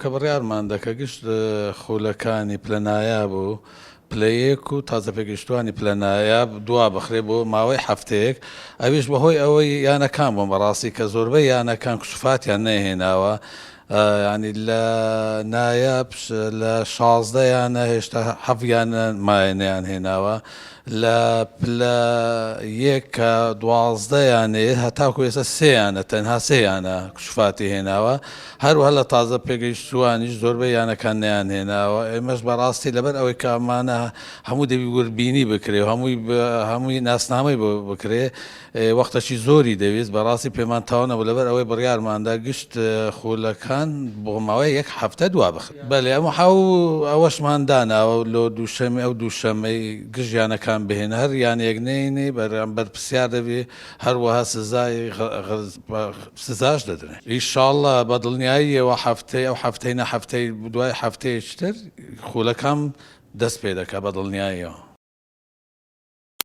کە بڕیارمان دەکە گشت خولەکانی پلەنایاب و پلەیەک و تازە پێگەشتوانی پلەنایاب دوا بخرێ بۆ ماوەی هەفتەیەک ئەویش بەهۆی ئەوەی یانەکان بۆ بەڕاستی کە زۆربەی یانەکان کشوفاتیان نەهێناوە ینی لە نایاب لە 16 یانە هێشتا هەڤیانە ماێنەیان هێناوە لە پلە یەک کە 12 یانەیە هەتاکو ێستا سێیانە تەنها سێیانە کشوفاتی هێناوە هەروەها لە تازە پێگەیشتوانیش زۆربەی یانەکان نەیان هێناوە ئێمەش بەڕاستی لەبەر ئەوەی کە ئەمانە هەموو دەبی وەربینی بکرێ و هەمووی ناسنامەی بۆ بکرێ وەختەشی زۆری دەویست بەڕاستی پێمان تاوانەبوو لەبەر ئەوەی بڕیارماندا گشت خولەکان بۆ ماوەی یەک هەفتە دوا بخرێ بەڵێ ئەمە ئەوەشمان داناوە لۆ دووشەمە ئەو دووشەمەی گژیانەکان بهێنە هەر یان یەکنێنێ بەرامبەر پرسیار دەبێ هەروەها سزاش دەدرێن ئینشاڵڵا بە دڵنیاییەوە ئەو هەفتەی نە هەفتەی دوای هەفتەیەکتر خولەکان دەست پێ دەکات بە دڵنیاییەوە.